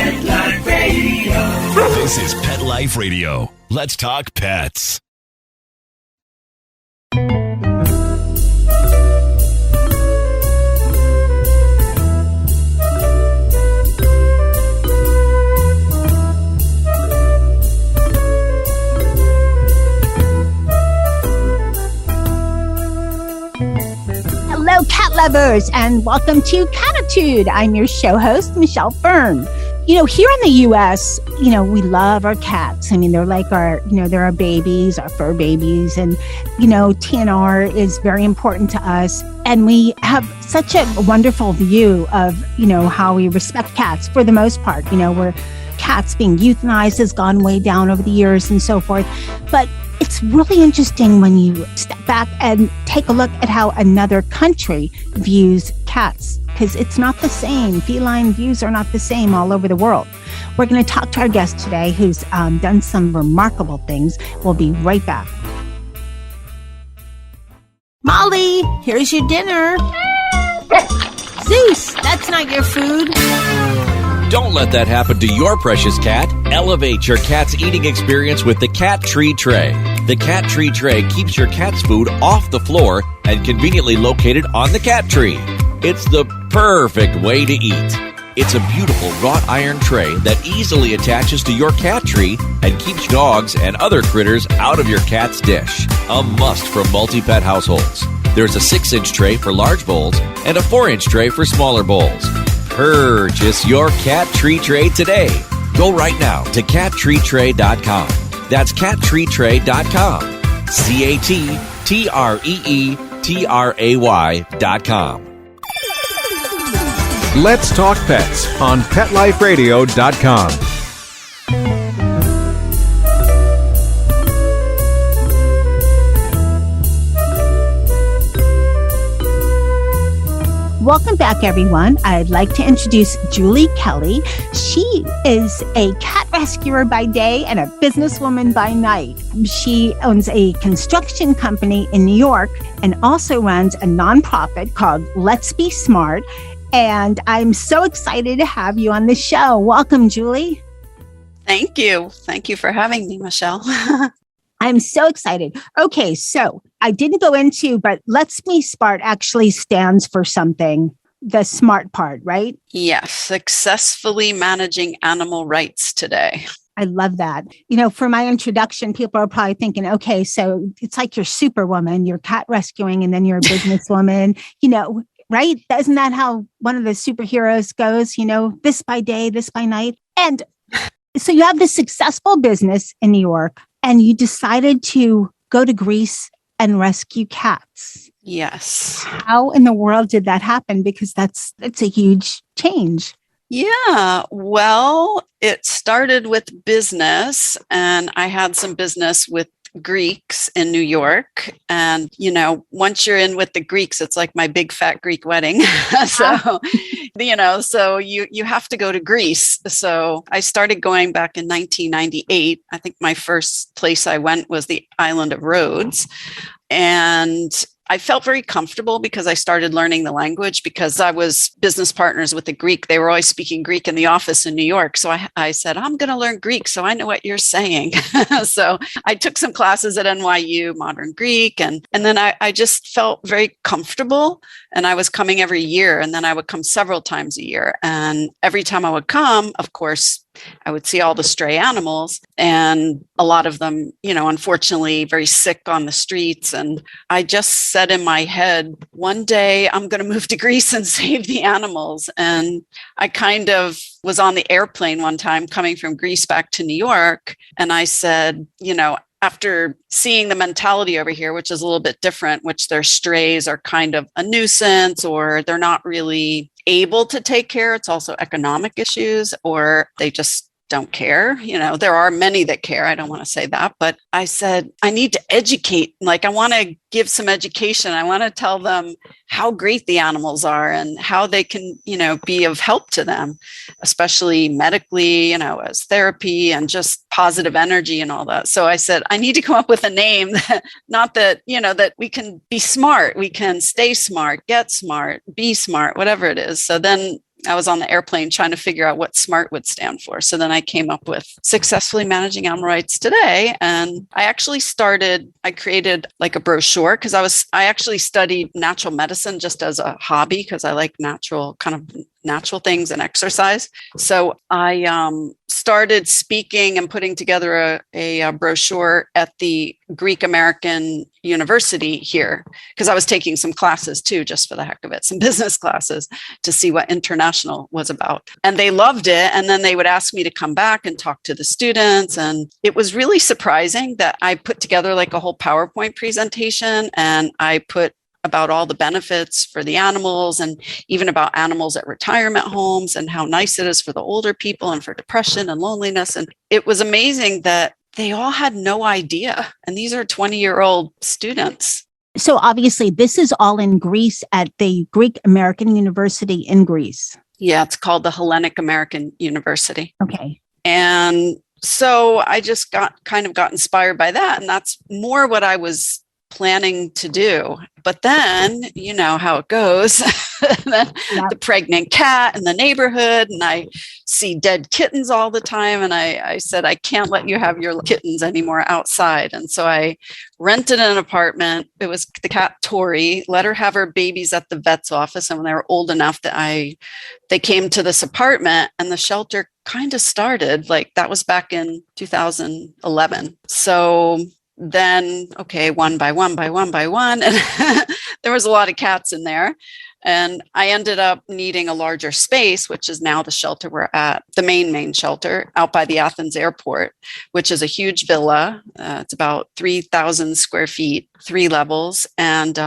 Pet Life Radio. This is Pet Life Radio. Let's talk pets. Hello, cat lovers, and welcome to Cattitude. I'm your show host, Michelle Fern. Here in the U.S., we love our cats. I mean, they're like they're our babies, our fur babies. And, TNR is very important to us. And we have such a wonderful view of, how we respect cats for the most part, where cats being euthanized has gone way down over the years and so forth. But it's really interesting when you step back and take a look at how another country views cats, because it's not the same. Feline views are not the same all over the world. We're going to talk to our guest today who's done some remarkable things. We'll be right back. Molly, here's your dinner. Zeus, that's not your food. Don't let that happen to your precious cat. Elevate your cat's eating experience with the Cat Tree Tray. The Cat Tree Tray keeps your cat's food off the floor and conveniently located on the cat tree. It's the perfect way to eat. It's a beautiful wrought iron tray that easily attaches to your cat tree and keeps dogs and other critters out of your cat's dish. A must for multi-pet households. There's a 6-inch tray for large bowls and a 4-inch tray for smaller bowls. Purchase your Cat Tree Tray today. Go right now to cattreetray.com. That's cattreetray.com. CATTREETRAY.com. Let's talk pets on PetLifeRadio.com. Welcome back, everyone. I'd like to introduce Julie Kelley. She is a cat rescuer by day and a businesswoman by night. She owns a construction company in New York and also runs a nonprofit called Let's Be S.M.A.R.T. And I'm so excited to have you on the show. Welcome, Julie. Thank you. Thank you for having me, Michelle. I'm so excited. Okay, so I didn't go into, but Let's Be S.M.A.R.T. actually stands for something, the SMART part, right? Yes, successfully managing animal rights today. I love that. For my introduction, people are probably thinking, okay, so it's like you're Superwoman, you're cat rescuing, and then you're a businesswoman, right? Isn't that how one of the superheroes goes, this by day, this by night? And so you have this successful business in New York, and you decided to go to Greece and rescue cats. Yes. How in the world did that happen? Because that's a huge change. Yeah. Well, it started with business, and I had some business with Greeks in New York. And, once you're in with the Greeks, it's like my big fat Greek wedding. So you have to go to Greece. So I started going back in 1998. I think my first place I went was the island of Rhodes. And I felt very comfortable because I started learning the language because I was business partners with the Greek. They were always speaking Greek in the office in New York. So I said, I'm going to learn Greek so I know what you're saying. So I took some classes at NYU, modern Greek. And then I just felt very comfortable. And I was coming every year. And then I would come several times a year. And every time I would come, of course, I would see all the stray animals, and a lot of them, unfortunately, very sick on the streets. And I just said in my head, one day I'm going to move to Greece and save the animals. And I kind of was on the airplane one time coming from Greece back to New York. And I said, after seeing the mentality over here, which is a little bit different, which their strays are kind of a nuisance, or they're not really able to take care. It's also economic issues, or they just don't care. There are many that care. I don't want to say that, but I said, I need to educate. Like, I want to give some education. I want to tell them how great the animals are and how they can, be of help to them, especially medically, as therapy and just positive energy and all that. So I said, I need to come up with a name that, not that, that we can be smart, we can stay smart, get smart, be smart, whatever it is. So then I was on the airplane trying to figure out what SMART would stand for. So then I came up with Successfully Managing Animal Rights Today. And I created like a brochure because I actually studied natural medicine just as a hobby because I like natural things and exercise. So I started speaking and putting together a brochure at the Greek American University here because I was taking some classes too, just for the heck of it, some business classes to see what international was about. And they loved it. And then they would ask me to come back and talk to the students. And it was really surprising that I put together like a whole PowerPoint presentation and I put about all the benefits for the animals and even about animals at retirement homes and how nice it is for the older people and for depression and loneliness. And it was amazing that they all had no idea. And these are 20-year-old students. So obviously this is all in Greece at the Greek American University in Greece. Yeah, it's called the Hellenic American University. Okay. And so I just got inspired by that. And that's more what I was planning to do. But then, you know how it goes, the pregnant cat in the neighborhood, and I see dead kittens all the time. And I said, I can't let you have your kittens anymore outside. And so I rented an apartment. It was the cat Tori, let her have her babies at the vet's office. And when they were old enough that they came to this apartment and the shelter kind of started, like that was back in 2011. So then, okay, one by one, and there was a lot of cats in there. And I ended up needing a larger space, which is now the shelter we're at, the main shelter out by the Athens airport, which is a huge villa. It's about 3,000 square feet, 3 levels. And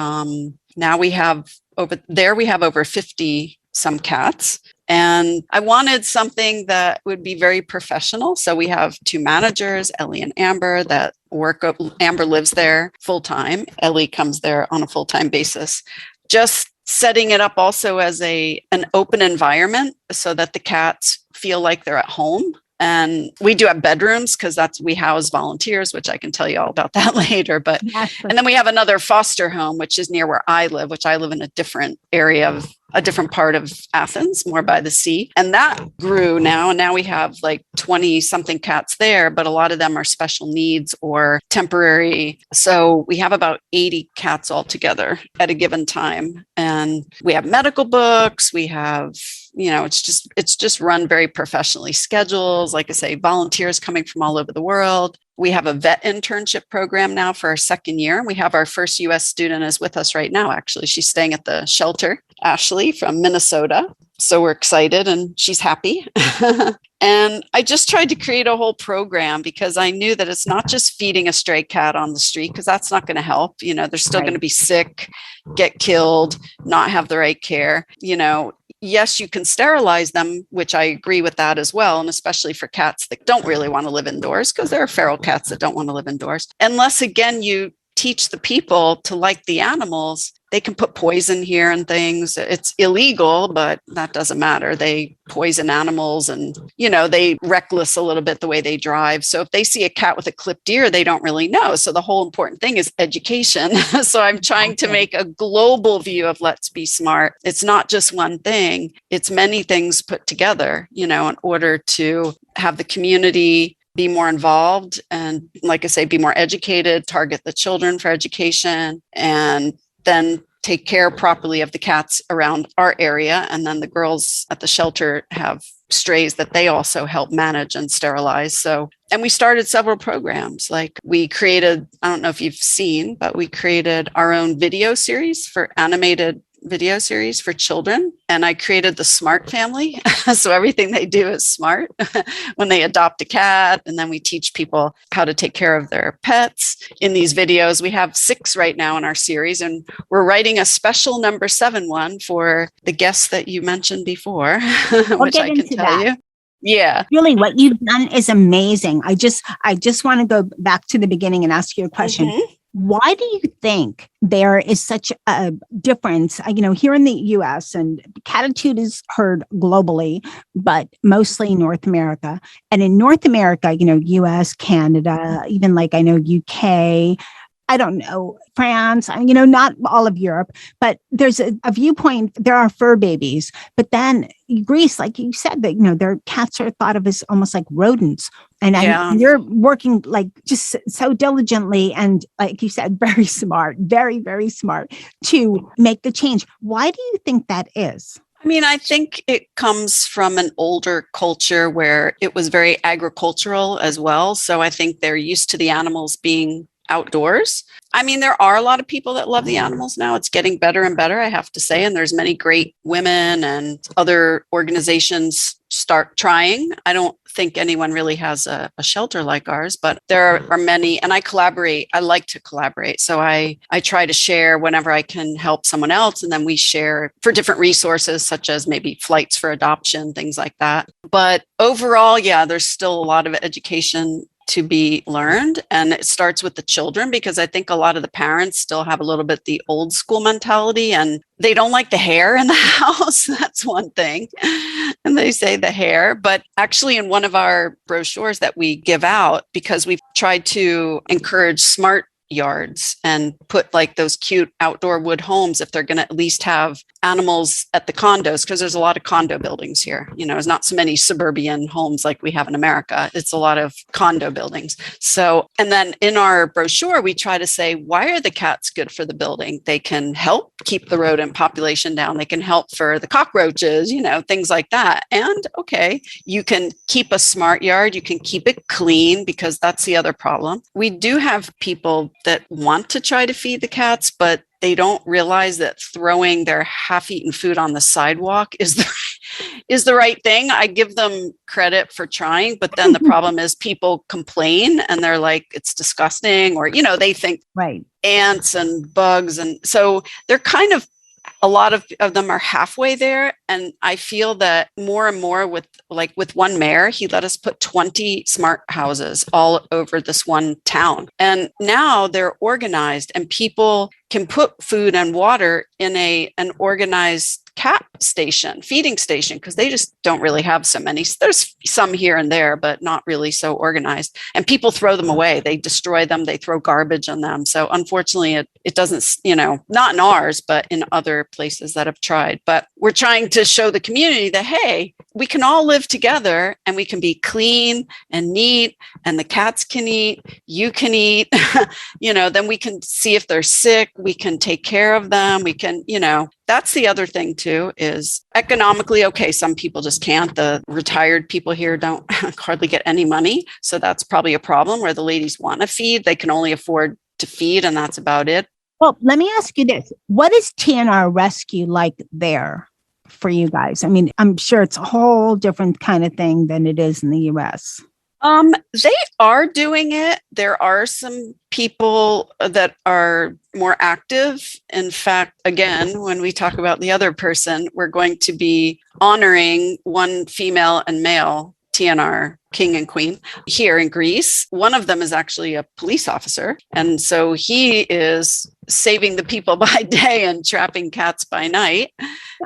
now we have over 50 some cats. And I wanted something that would be very professional. So we have 2 managers, Ellie and Amber, that work. Amber lives there full time. Ellie comes there on a full-time basis. Just setting it up also as an open environment so that the cats feel like they're at home. And we do have bedrooms because we house volunteers, which I can tell you all about that later. But and then we have another foster home, which is near where I live, which I live in a different area of a different part of Athens, more by the sea. And that grew now. And now we have like 20 something cats there, but a lot of them are special needs or temporary. So we have about 80 cats altogether at a given time. And we have medical books. We have, it's just run very professionally. Schedules, like I say, volunteers coming from all over the world. We have a vet internship program now for our 2nd year. We have our first U.S. student is with us right now, actually. She's staying at the shelter, Ashley from Minnesota. So we're excited and she's happy. And I just tried to create a whole program because I knew that it's not just feeding a stray cat on the street, because that's not going to help. They're still going to be sick, get killed, not have the right care. Yes, you can sterilize them, which I agree with that as well. And especially for cats that don't really want to live indoors, because there are feral cats that don't want to live indoors. Unless, again, you teach the people to like the animals, they can put poison here and things. It's illegal, but that doesn't matter. They poison animals and, they reckless a little bit the way they drive. So if they see a cat with a clipped ear, they don't really know. So the whole important thing is education. So I'm trying to make a global view of Let's Be Smart. It's not just one thing. It's many things put together, in order to have the community be more involved and, like I say, be more educated, target the children for education, and then take care properly of the cats around our area. And then the girls at the shelter have strays that they also help manage and sterilize. So, and we started several programs. Like we created, I don't know if you've seen, but we created our own animated video series for children. And I created the S.M.A.R.T family. So everything they do is smart when they adopt a cat. And then we teach people how to take care of their pets in these videos. We have 6 right now in our series, and we're writing a special number 7 one for the guests that you mentioned before, which I can tell you. Yeah. Really, what you've done is amazing. I just want to go back to the beginning and ask you a question. Mm-hmm. Why do you think there is such a difference? Here in the U.S., and Cattitude is heard globally, but mostly North America. And in North America, U.S., Canada, even like I know UK, I don't know, France, not all of Europe, but there's a viewpoint. There are fur babies, but then Greece, like you said, that, their cats are thought of as almost like rodents. And you're working like just so diligently and, like you said, very smart, very, very smart to make the change. Why do you think that is? I mean, I think it comes from an older culture where it was very agricultural as well. So I think they're used to the animals being outdoors. I mean, there are a lot of people that love the animals now. It's getting better and better, I have to say. And there's many great women and other organizations start trying. I don't think anyone really has a shelter like ours, but there are many, and I collaborate. I like to collaborate. So I try to share whenever I can help someone else. And then we share for different resources, such as maybe flights for adoption, things like that. But overall, there's still a lot of education to be learned. And it starts with the children, because I think a lot of the parents still have a little bit the old school mentality and they don't like the hair in the house. That's one thing. And they say the hair, but actually in one of our brochures that we give out, because we've tried to encourage smart yards and put like those cute outdoor wood homes if they're going to at least have animals at the condos, because there's a lot of condo buildings here. There's not so many suburban homes like we have in America. It's a lot of condo buildings. So, and then in our brochure, we try to say, why are the cats good for the building? They can help keep the rodent population down. They can help for the cockroaches, things like that. And okay, you can keep a smart yard. You can keep it clean, because that's the other problem. We do have people that want to try to feed the cats, but they don't realize that throwing their half-eaten food on the sidewalk is the right thing. I give them credit for trying, but then the problem is people complain and they're like, it's disgusting, or, they think ants and bugs. And so they're kind of, a lot of them are halfway there. And I feel that more and more with one mayor, he let us put 20 smart houses all over this one town. And now they're organized and people can put food and water in an organized cat station, feeding station, because they just don't really have so many. There's some here and there, but not really so organized. And people throw them away. They destroy them. They throw garbage on them. So unfortunately, it doesn't, not in ours, but in other places that have tried. But we're trying to show the community that, hey, we can all live together and we can be clean and neat, and the cats can eat, you can eat, then we can see if they're sick, we can take care of them, we can, that's the other thing too, is economically, okay, some people just can't. The retired people here don't hardly get any money. So that's probably a problem where the ladies want to feed, they can only afford to feed, and that's about it. Well, let me ask you this. What is TNR rescue like there for you guys? I mean, I'm sure it's a whole different kind of thing than it is in the US. They are doing it. There are some people that are more active. In fact, again, when we talk about the other person, we're going to be honoring one female and male TNR king and queen here in Greece. One of them is actually a police officer. And so he is saving the people by day and trapping cats by night.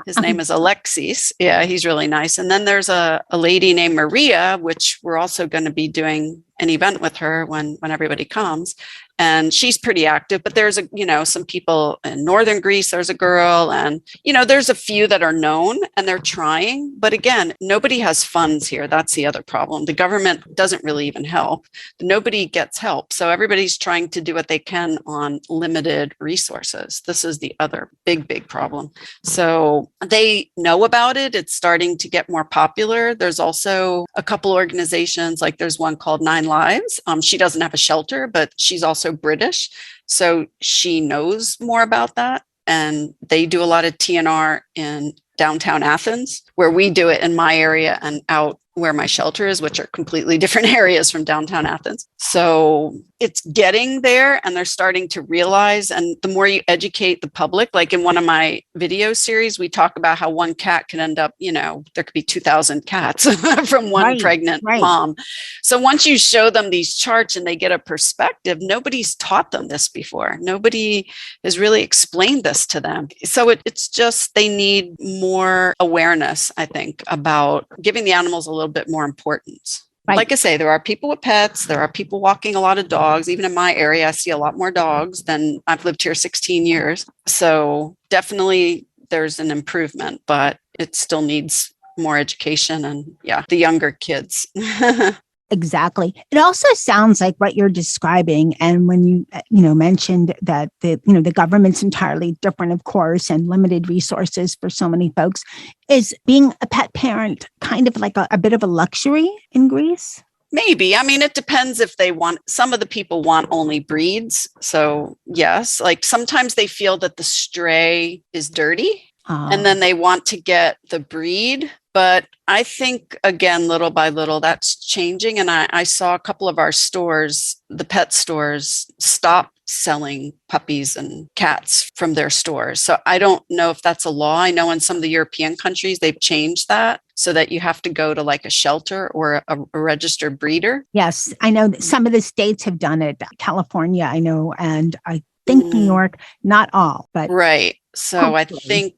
His name is Alexis. Yeah, he's really nice. And then there's a lady named Maria, which we're also going to be doing an event with her when everybody comes. And she's pretty active, but there's some people in northern Greece, there's a girl, and, there's a few that are known and they're trying. But again, nobody has funds here. That's the other problem. The government doesn't really even help. Nobody gets help. So everybody's trying to do what they can on limited resources. This is the other big problem. So they know about it. It's starting to get more popular. There's also a couple organizations, like there's one called 9 Lives. She doesn't have a shelter, but she's also British. So she knows more about that. And they do a lot of TNR in downtown Athens, where we do it in my area and out where my shelter is, which are completely different areas from downtown Athens. So it's getting there and they're starting to realize, and the more you educate the public, like in one of my video series, we talk about how one cat can end up, there could be 2,000 cats from one pregnant mom. So once you show them these charts and they get a perspective, nobody's taught them this before. Nobody has really explained this to them. So it's just, they need more awareness, I think, about giving the animals a little bit more importance. Right. Like I say, there are people with pets. There are people walking a lot of dogs. Even in my area, I see a lot more dogs than I've lived here 16 years. So definitely there's an improvement, but it still needs more education and the younger kids. Exactly. It also sounds like what you're describing. And when you mentioned that the government's entirely different, of course, and limited resources for so many folks, is being a pet parent kind of like a bit of a luxury in Greece? Maybe. I mean, it depends if they want, some of the people want only breeds. So yes, like sometimes they feel that the stray is dirty and then they want to get the breed. But I think, again, little by little, that's changing. And I saw a couple of our stores, the pet stores, stop selling puppies and cats from their stores. So I don't know if that's a law. I know in some of the European countries, they've changed that so that you have to go to like a shelter or a registered breeder. Yes, I know that some of the states have done it. California, I know, and I think New York, not all, but right. So hopefully. I think,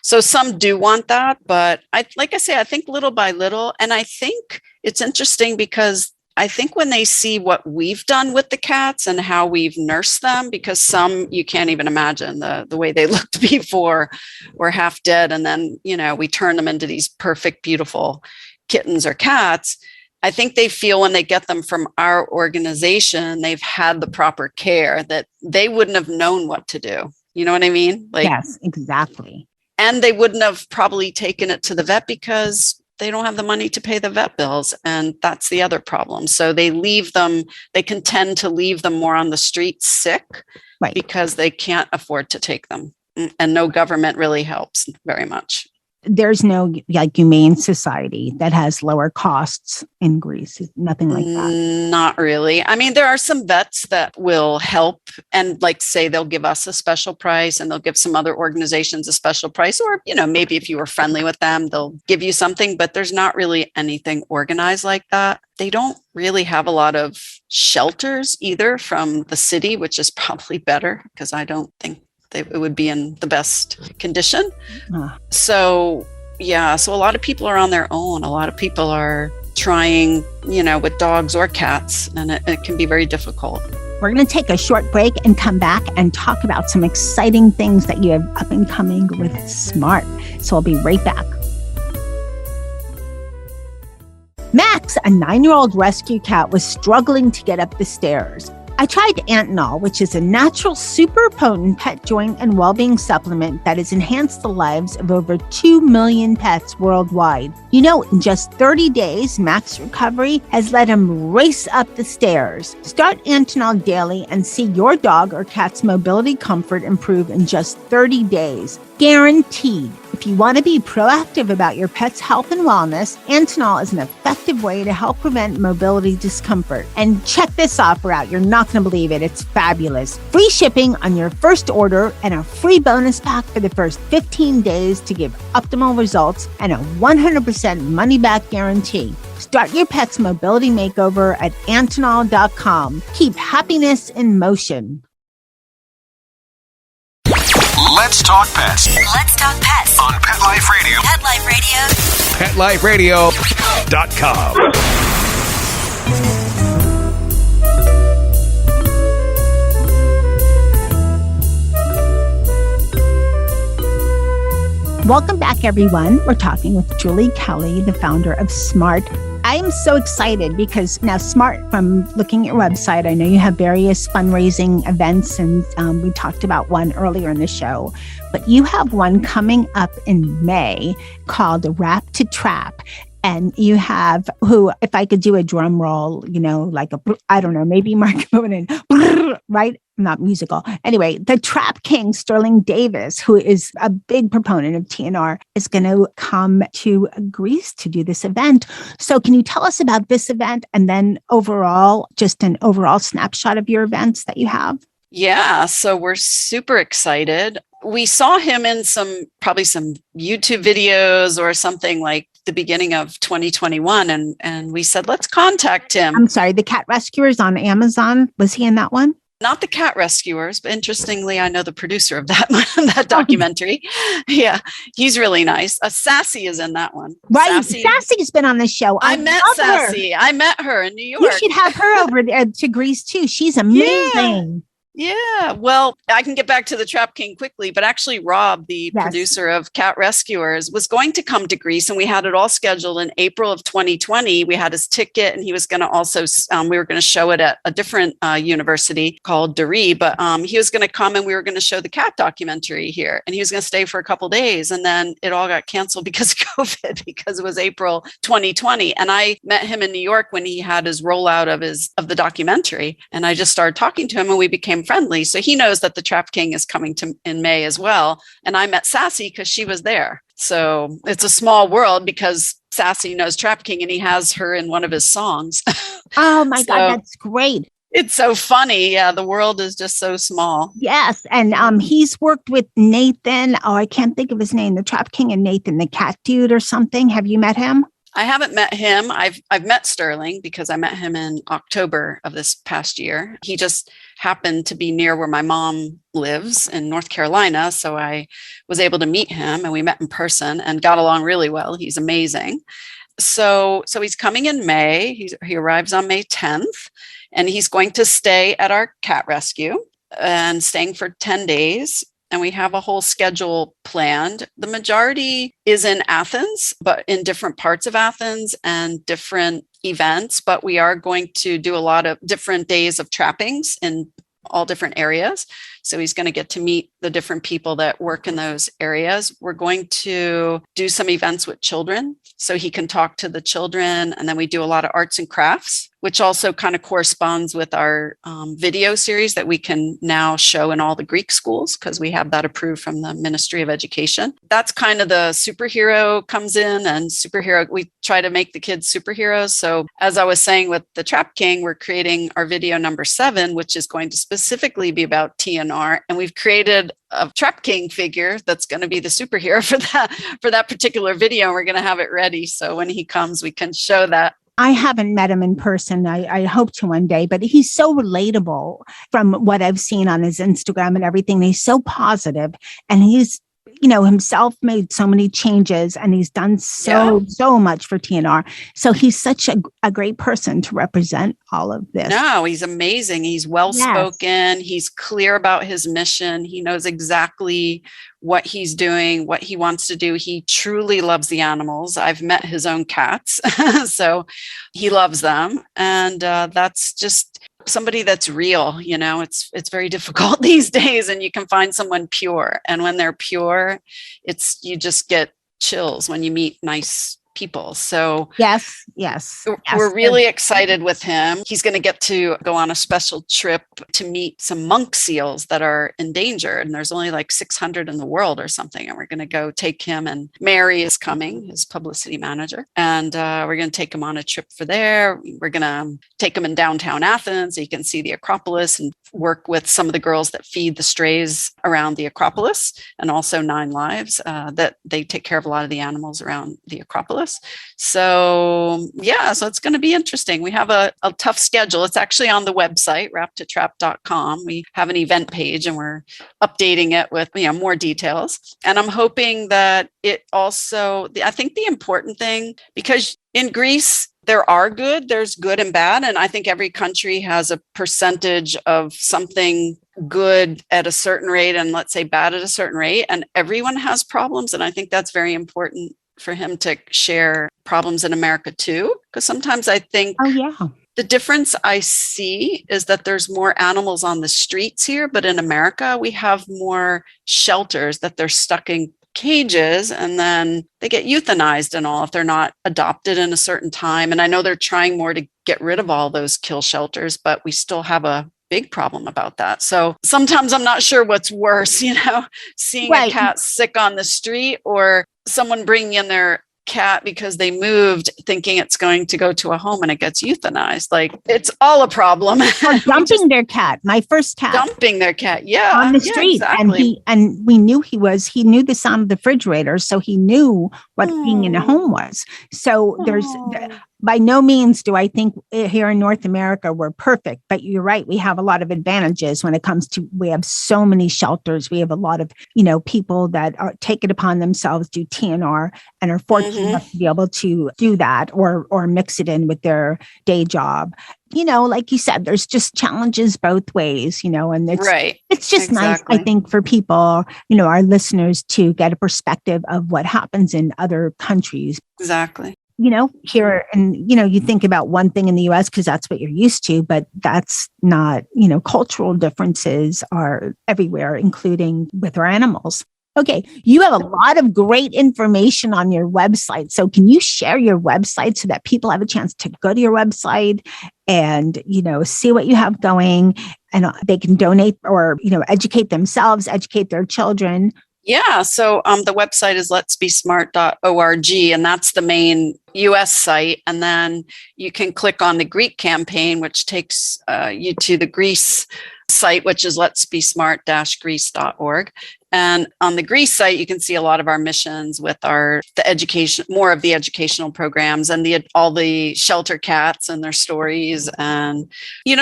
so some do want that, but I think little by little, and I think it's interesting because I think when they see what we've done with the cats and how we've nursed them, because some you can't even imagine the way they looked before were half dead. And then, we turn them into these perfect, beautiful kittens or cats. I think they feel when they get them from our organization, they've had the proper care that they wouldn't have known what to do. You know what I mean? Like, yes, exactly. And they wouldn't have probably taken it to the vet because they don't have the money to pay the vet bills. And that's the other problem. So they can tend to leave them more on the streets sick, right, because they can't afford to take them. And no government really helps very much. There's no humane society that has lower costs in Greece. Nothing like that. Not really. I mean, there are some vets that will help and say they'll give us a special price and they'll give some other organizations a special price. Or, maybe if you were friendly with them, they'll give you something, but there's not really anything organized like that. They don't really have a lot of shelters either from the city, which is probably better because I don't think it would be in the best condition. So a lot of people are on their own. A lot of people are trying, with dogs or cats, and it can be very difficult. We're going to take a short break and come back and talk about some exciting things that you have up and coming with S.M.A.R.T. So I'll be right back. Max, a 9-year-old rescue cat, was struggling to get up the stairs. I tried Antinol, which is a natural, super potent pet joint and well-being supplement that has enhanced the lives of over 2 million pets worldwide. In just 30 days, Max's recovery has let him race up the stairs. Start Antinol daily and see your dog or cat's mobility comfort improve in just 30 days. Guaranteed. If you want to be proactive about your pet's health and wellness, Antinol is an effective way to help prevent mobility discomfort. And check this offer out. You're not going to believe it. It's fabulous. Free shipping on your first order and a free bonus pack for the first 15 days to give optimal results and a 100% money-back guarantee. Start your pet's mobility makeover at Antinol.com. Keep happiness in motion. Let's talk pets. Let's talk pets On Pet Life Radio. Pet Life Radio. PetLifeRadio.com. Welcome back, everyone. We're talking with Julie Kelley, the founder of S.M.A.R.T. I am so excited because now S.M.A.R.T, from looking at your website, I know you have various fundraising events, and we talked about one earlier in the show, but you have one coming up in May called Wrap to Trap. And you have if I could do a drum roll, I don't know, maybe Mark Bonin, right? Not musical. Anyway, the Trap King, Sterling Davis, who is a big proponent of TNR, is going to come to Greece to do this event. So can you tell us about this event and then just an overall snapshot of your events that you have? Yeah, so we're super excited. We saw him in probably some YouTube videos or something like the beginning of 2021. And we said, let's contact him. I'm sorry, The Cat Rescuers on Amazon. Was he in that one? Not the cat rescuers, but interestingly, I know the producer of that that documentary. Yeah, he's really nice. Sassy is in that one. Right. Sassy's been on the show. I met Sassy. Her. I met her in New York. You should have her over to Greece too. She's amazing. Yeah. Well, I can get back to the Trap King quickly, but actually Rob, the producer of Cat Rescuers, was going to come to Greece, and we had it all scheduled in April of 2020. We had his ticket, and he was going to also, we were going to show it at a different university called Duri, but he was going to come and we were going to show the cat documentary here, and he was going to stay for a couple of days. And then it all got canceled because of COVID, because it was April 2020. And I met him in New York when he had his rollout of the documentary. And I just started talking to him, and we became friendly. So he knows that the Trap King is coming in May as well. And I met Sassy because she was there. So it's a small world because Sassy knows Trap King and he has her in one of his songs. Oh my God, that's great. It's so funny. Yeah, the world is just so small. Yes. And he's worked with Nathan. Oh, I can't think of his name. The Trap King and Nathan, the Cattitude or something. Have you met him? I haven't met him. I've met Sterling because I met him in October of this past year. He just happened to be near where my mom lives in North Carolina. So I was able to meet him, and we met in person and got along really well. He's amazing. So he's coming in May. He arrives on May 10th, and he's going to stay at our cat rescue and staying for 10 days. And we have a whole schedule planned. The majority is in Athens, but in different parts of Athens and different events. But we are going to do a lot of different days of trappings in all different areas. So he's going to get to meet the different people that work in those areas. We're going to do some events with children so he can talk to the children. And then we do a lot of arts and crafts, which also kind of corresponds with our video series that we can now show in all the Greek schools because we have that approved from the Ministry of Education. That's kind of the superhero comes in, and we try to make the kids superheroes. So as I was saying with the Trap King, we're creating our video number 7, which is going to specifically be about TNR. And we've created a Trap King figure that's going to be the superhero for that particular video. And we're going to have it ready. So when he comes, we can show that. I haven't met him in person. I hope to one day, but he's so relatable from what I've seen on his Instagram and everything. He's so positive, and he's, himself made so many changes, and he's done so much for TNR. So he's such a great person to represent all of this. No, he's amazing. He's well-spoken. Yes. He's clear about his mission. He knows exactly what he's doing, what he wants to do. He truly loves the animals. I've met his own cats, so he loves them. And that's just somebody that's real. It's very difficult these days, and you can find someone pure. And when they're pure, you just get chills when you meet nice people. So yes. We're really excited with him. He's going to get to go on a special trip to meet some monk seals that are endangered. And there's only like 600 in the world or something. And we're going to go take him, and Mary is coming, his publicity manager. And we're going to take him on a trip for there. We're going to take him in downtown Athens so you can see the Acropolis and work with some of the girls that feed the strays around the Acropolis, and also 9 Lives, that they take care of a lot of the animals around the Acropolis. So it's going to be interesting. We have a tough schedule. It's actually on the website, wrap2trap.com. We have an event page, and we're updating it with more details. And I'm hoping that it also, I think the important thing, because in Greece, there's good and bad. And I think every country has a percentage of something good at a certain rate and, let's say, bad at a certain rate. And everyone has problems. And I think that's very important for him to share problems in America too. Because sometimes I think the difference I see is that there's more animals on the streets here, but in America, we have more shelters that they're stuck in cages, and then they get euthanized and all if they're not adopted in a certain time. And I know they're trying more to get rid of all those kill shelters, but we still have a big problem about that. So sometimes I'm not sure what's worse, seeing a cat sick on the street, or someone bringing in their cat because they moved thinking it's going to go to a home and it gets euthanized. Like, it's all a problem. Or dumping their cat. My first cat. Dumping their cat. On the street. Exactly. And we knew he knew the sound of the refrigerator. So he knew what being in a home was. So Oh. by no means do I think here in North America we're perfect, but you're right. We have a lot of advantages when it comes to, we have so many shelters. We have a lot of, people that take it upon themselves, do TNR, and are fortunate enough to be able to do that or mix it in with their day job. Like you said, there's just challenges both ways, and Right. it's just nice, I think, for people, our listeners to get a perspective of what happens in other countries. Exactly. Here, and, you think about one thing in the US because that's what you're used to, but that's not, cultural differences are everywhere, including with our animals. Okay. You have a lot of great information on your website. So can you share your website so that people have a chance to go to your website and, see what you have going, and they can donate or, educate themselves, educate their children? Yeah. So the website is letsbesmart.org, and that's the main US site. And then you can click on the Greek campaign, which takes you to the Greece site, which is letsbesmart-greece.org. And on the Greece site, you can see a lot of our missions with the education, more of the educational programs, and all the shelter cats and their stories. And,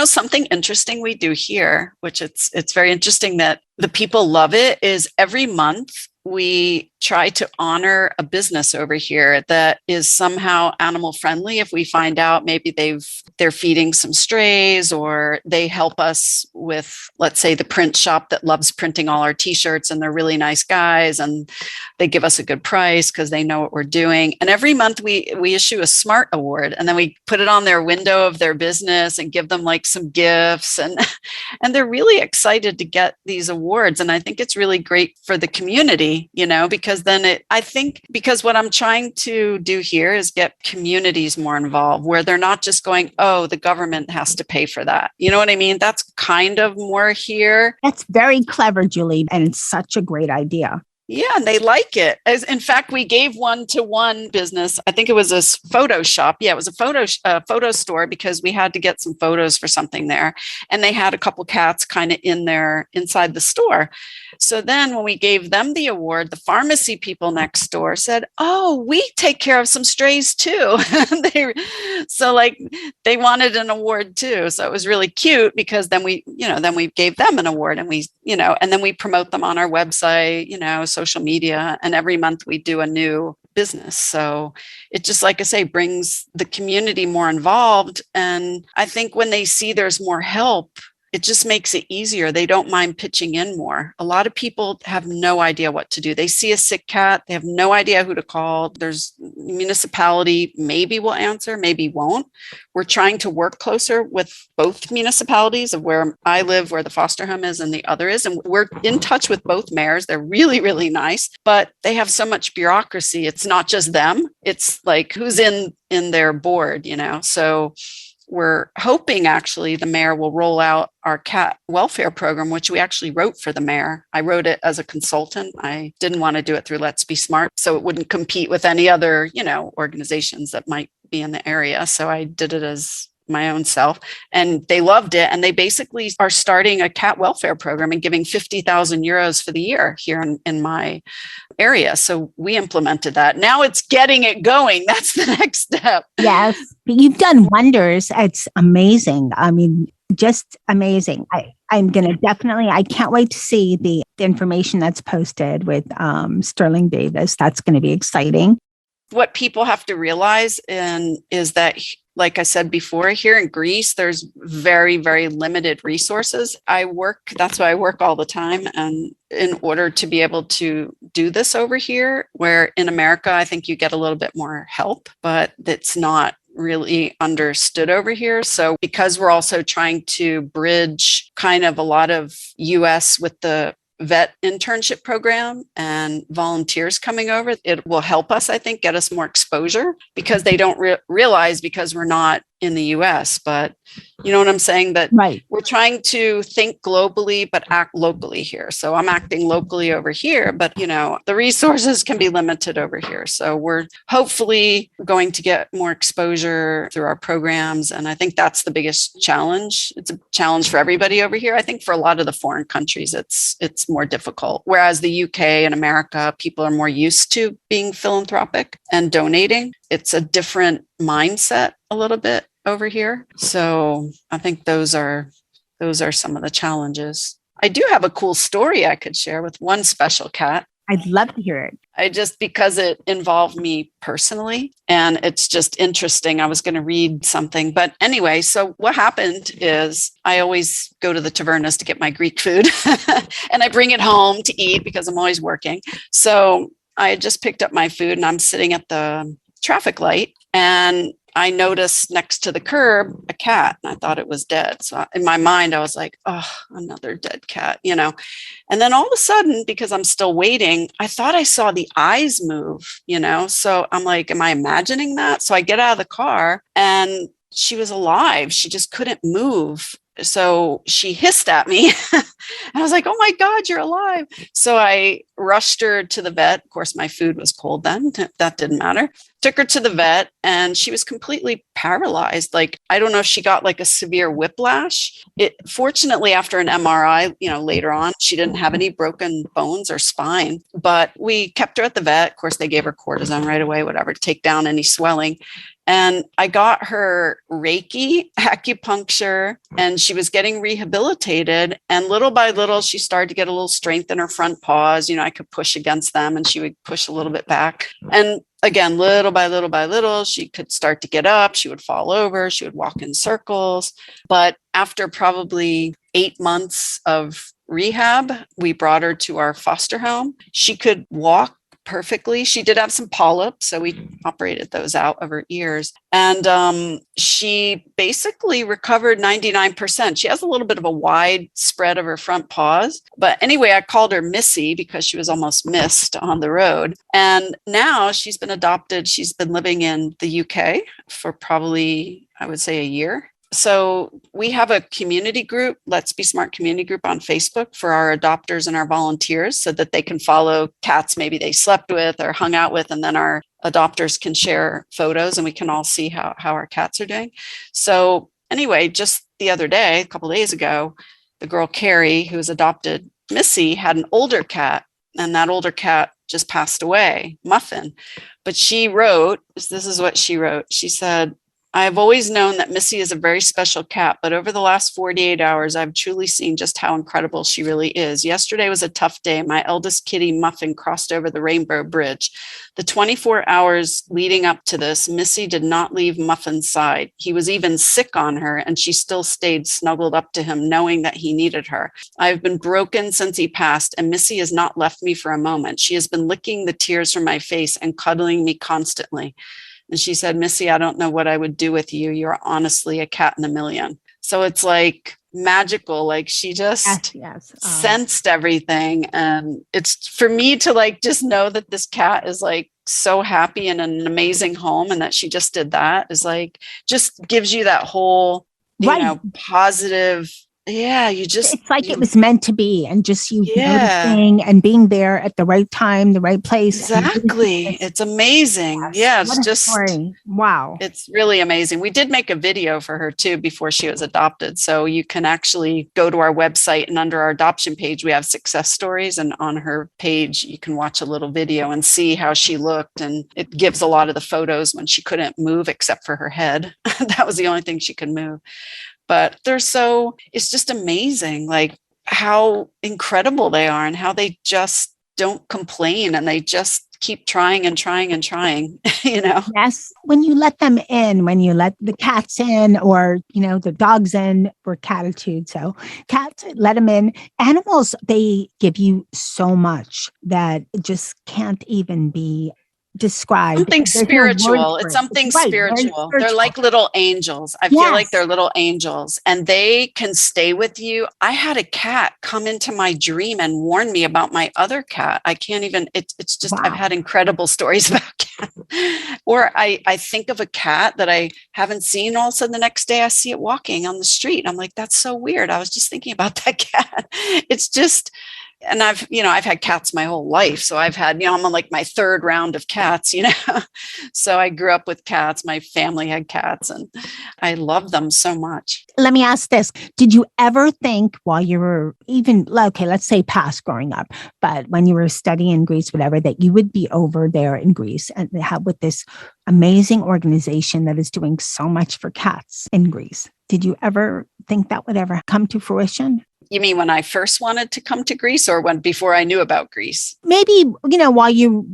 something interesting we do here, which it's very interesting that the people love it, is every month we try to honor a business over here that is somehow animal friendly. If we find out maybe they're feeding some strays, or they help us with, let's say, the print shop that loves printing all our t-shirts, and they're really nice guys, and they give us a good price because they know what we're doing. And every month we issue a S.M.A.R.T award, and then we put it on their window of their business and give them like some gifts, and they're really excited to get these awards. And I think it's really great for the community, because then because what I'm trying to do here is get communities more involved, where they're not just going, oh, the government has to pay for that. You know what I mean? That's kind of more here. That's very clever, Julie. And it's such a great idea. Yeah, and they like it. In fact, we gave one to one business. I think it was a photo shop. Yeah, it was a photo store, because we had to get some photos for something there. And they had a couple cats kind of inside the store. So then when we gave them the award, the pharmacy people next door said, oh, we take care of some strays too. They wanted an award too. So it was really cute, because then we gave them an award, and and then we promote them on our website, social media, and every month we do a new business. So it just, like I say, brings the community more involved. And I think when they see there's more help, it just makes it easier. They don't mind pitching in more. A lot of people have no idea what to do. They see a sick cat, they have no idea who to call. There's municipality, maybe will answer, maybe won't. We're trying to work closer with both municipalities of where I live, where the foster home is, and the other is. And we're in touch with both mayors. They're really, really nice, but they have so much bureaucracy. It's not just them. It's like who's in their board, So we're hoping actually the mayor will roll out our cat welfare program, which we actually wrote for the mayor. I wrote it as a consultant. I didn't want to do it through Let's Be Smart, so it wouldn't compete with any other, organizations that might be in the area. So I did it as my own self, and they loved it. And they basically are starting a cat welfare program and giving 50,000 euros for the year here in my area. So we implemented that. Now it's getting it going. That's the next step. Yes. You've done wonders. It's amazing. I mean, just amazing. I'm going to I can't wait to see the information that's posted with Sterling Davis. That's going to be exciting. What people have to realize is that, like I said before, here in Greece, there's very, very limited resources. That's why I work all the time. And in order to be able to do this over here, where in America, I think you get a little bit more help, but it's not really understood over here. So because we're also trying to bridge kind of a lot of US with the vet internship program and volunteers coming over, it will help us, I think, get us more exposure, because they don't realize, because we're not in the US, but You know what I'm saying? That Right. we're trying to think globally, but act locally here. So I'm acting locally over here, but the resources can be limited over here. So we're hopefully going to get more exposure through our programs. And I think that's the biggest challenge. It's a challenge for everybody over here. I think for a lot of the foreign countries, it's more difficult. Whereas the UK and America, people are more used to being philanthropic and donating. It's a different mindset a little bit over here. So I think those are some of the challenges. I do have a cool story I could share with one special cat. I'd love to hear it. Because it involved me personally, and it's just interesting. I was going to read something, but anyway, so what happened is I always go to the tavernas to get my Greek food and I bring it home to eat because I'm always working. So I had just picked up my food and I'm sitting at the traffic light and I noticed next to the curb a cat and I thought it was dead. So in my mind, I was like, oh, another dead cat, And then all of a sudden, because I'm still waiting, I thought I saw the eyes move, So I'm like, am I imagining that? So I get out of the car and she was alive. She just couldn't move. So she hissed at me. I was like, oh my God, you're alive. So I rushed her to the vet. Of course, my food was cold then. That didn't matter. Took her to the vet and she was completely paralyzed. Like, I don't know if she got like a severe whiplash. Fortunately, after an MRI, later on, she didn't have any broken bones or spine, but we kept her at the vet. Of course, they gave her cortisone right away, whatever, to take down any swelling. And I got her Reiki, acupuncture, and she was getting rehabilitated. And little by little, she started to get a little strength in her front paws. I could push against them and she would push a little bit back. And again, little by little, she could start to get up. She would fall over. She would walk in circles. But after probably 8 months of rehab, we brought her to our foster home. She could walk perfectly. She did have some polyps, so we operated those out of her ears. And she basically recovered 99%. She has a little bit of a wide spread of her front paws. But anyway, I called her Missy because she was almost missed on the road. And now she's been adopted. She's been living in the UK for probably, I would say, a year. So we have a community group, Let's Be Smart community group on Facebook for our adopters and our volunteers so that they can follow cats maybe they slept with or hung out with. And then our adopters can share photos and we can all see how our cats are doing. So anyway, just the other day, a couple of days ago, the girl Kelley, who's adopted Missy, had an older cat and that older cat just passed away, Muffin. But she wrote, this is what she wrote. She said, I've always known that Missy is a very special cat, but over the last 48 hours, I've truly seen just how incredible she really is. Yesterday was a tough day. My eldest kitty, Muffin, crossed over the Rainbow Bridge. The 24 hours leading up to this, Missy did not leave Muffin's side. He was even sick on her, and she still stayed snuggled up to him, knowing that he needed her. I've been broken since he passed, and Missy has not left me for a moment. She has been licking the tears from my face and cuddling me constantly. And she said, Missy, I don't know what I would do with you. You're honestly a cat in a million. So it's like magical. Like she just sensed everything. And it's for me to like just know that this cat is like so happy in an amazing home and that she just did that is like, just gives you that whole, positive. Yeah, it's like it was meant to be, and just noticing and being there at the right time, the right place. Exactly. It's amazing. Yes. Yeah, it's just story. Wow. It's really amazing. We did make a video for her too before she was adopted. So you can actually go to our website and under our adoption page, we have success stories, and on her page, you can watch a little video and see how she looked. And it gives a lot of the photos when she couldn't move except for her head. That was the only thing she could move. But it's just amazing, like how incredible they are and how they just don't complain and they just keep trying and trying and trying, Yes. When you let them in, when you let the cats in or, the dogs in, we're Cattitude. So cats, let them in. Animals, they give you so much that it just can't even be describe. Something There's no word spiritual. for It's it. something Right, very spiritual. They're spiritual. like little angels. I feel like they're little angels, and they can stay with you. I had a cat come into my dream and warn me about my other cat. I can't even, it's just, I've had incredible stories about cats. Or I think of a cat that I haven't seen. All of a sudden the next day I see it walking on the street. I'm like, that's so weird. I was just thinking about that cat. It's just, and I've had cats my whole life. So I've had, I'm on like my third round of cats, So I grew up with cats. My family had cats and I love them so much. Let me ask this. Did you ever think while you were even, okay, let's say past growing up, but when you were studying in Greece, whatever, that you would be over there in Greece and have with this amazing organization that is doing so much for cats in Greece? Did you ever think that would ever come to fruition? You mean when I first wanted to come to Greece or before I knew about Greece? Maybe, while you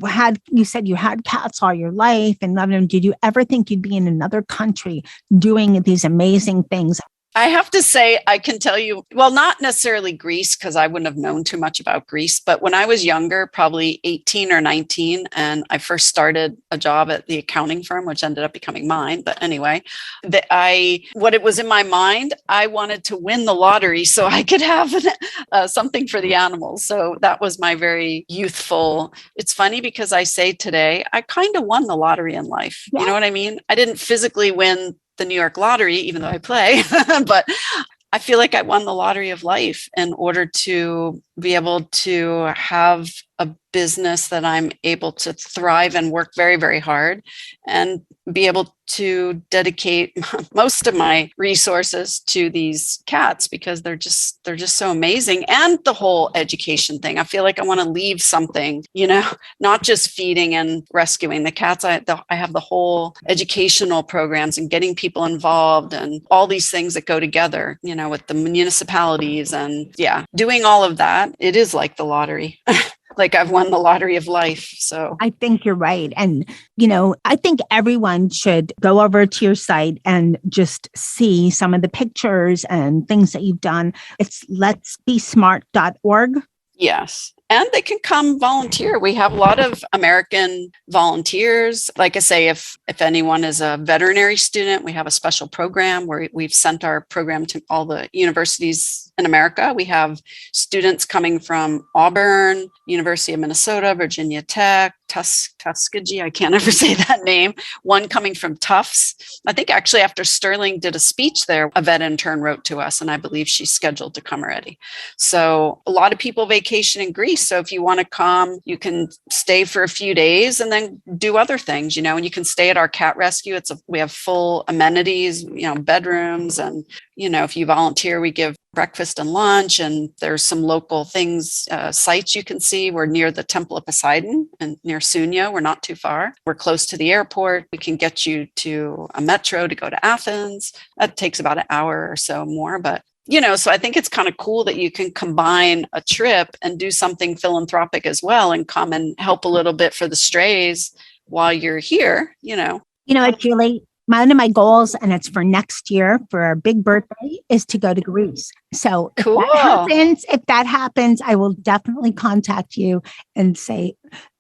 said you had cats all your life and loved them, did you ever think you'd be in another country doing these amazing things? I have to say, I can tell you, well, not necessarily Greece, because I wouldn't have known too much about Greece. But when I was younger, probably 18 or 19, and I first started a job at the accounting firm, which ended up becoming mine. But anyway, what it was in my mind, I wanted to win the lottery so I could have something for the animals. So that was my very youthful. It's funny because I say today, I kind of won the lottery in life. Yeah. You know what I mean? I didn't physically win the New York lottery, even though I play, but I feel like I won the lottery of life in order to be able to have a business that I'm able to thrive and work very, very hard and be able to dedicate most of my resources to these cats because they're just so amazing. And the whole education thing, I feel like I want to leave something, not just feeding and rescuing the cats. I have the whole educational programs and getting people involved and all these things that go together, with the municipalities and doing all of that. It is like the lottery. Like I've won the lottery of life. So I think you're right. And, I think everyone should go over to your site and just see some of the pictures and things that you've done. It's letsbesmart.org. Yes. And they can come volunteer. We have a lot of American volunteers. Like I say, if anyone is a veterinary student, we have a special program where we've sent our program to all the universities in America. We have students coming from Auburn, University of Minnesota, Virginia Tech, Tuskegee, I can't ever say that name. One coming from Tufts. I think actually after Sterling did a speech there, a vet intern wrote to us, and I believe she's scheduled to come already. So a lot of people vacation in Greece. So if you want to come, you can stay for a few days and then do other things, and you can stay at our cat rescue. We have full amenities, bedrooms, and, if you volunteer, we give breakfast and lunch, and there's some local things, sites you can see. We're near the Temple of Poseidon and near Sunia. We're not too far. We're close to the airport. We can get you to a metro to go to Athens. That takes about an hour or so more, but so I think it's kind of cool that you can combine a trip and do something philanthropic as well and come and help a little bit for the strays while you're here, You know what, Julie? One of my goals, and it's for next year for our big birthday, is to go to Greece. So cool. If that happens, I will definitely contact you and say,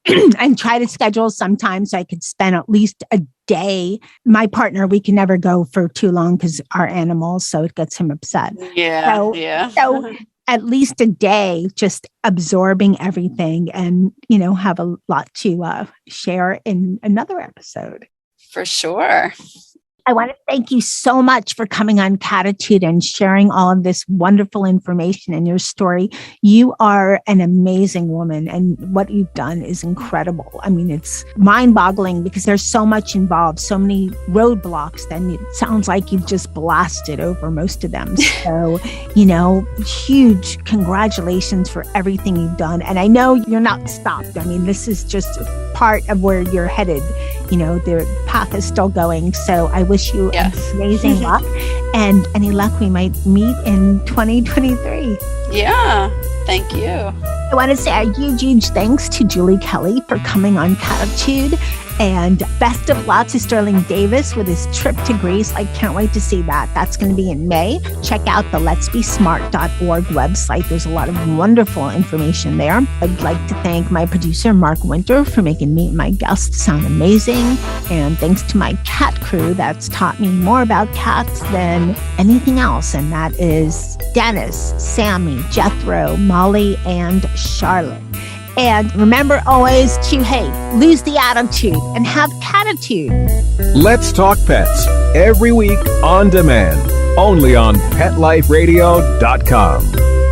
and try to schedule sometime so I could spend at least a day. My partner, we can never go for too long because our animals, so it gets him upset. Yeah. So at least a day, just absorbing everything and, have a lot to share in another episode. For sure. I want to thank you so much for coming on Cattitude and sharing all of this wonderful information and your story. You are an amazing woman, and what you've done is incredible. I mean, it's mind-boggling because there's so much involved, so many roadblocks, and it sounds like you've just blasted over most of them. So, huge congratulations for everything you've done. And I know you're not stopped. I mean, this is just part of where you're headed. The path is still going. So I wish you amazing luck, and any luck we might meet in 2023. Yeah, thank you. I want to say a huge thanks to Julie Kelley for coming on Cattitude. And best of luck to Sterling Davis with his trip to Greece. I can't wait to see that. That's going to be in May. Check out the letsbesmart.org website. There's a lot of wonderful information there. I'd like to thank my producer, Mark Winter, for making me and my guests sound amazing. And thanks to my cat crew that's taught me more about cats than anything else. And that is Dennis, Sammy, Jethro, Molly, and Charlotte. And remember always to, lose the attitude and have Cattitude. Let's Talk Pets, every week on demand, only on PetLifeRadio.com.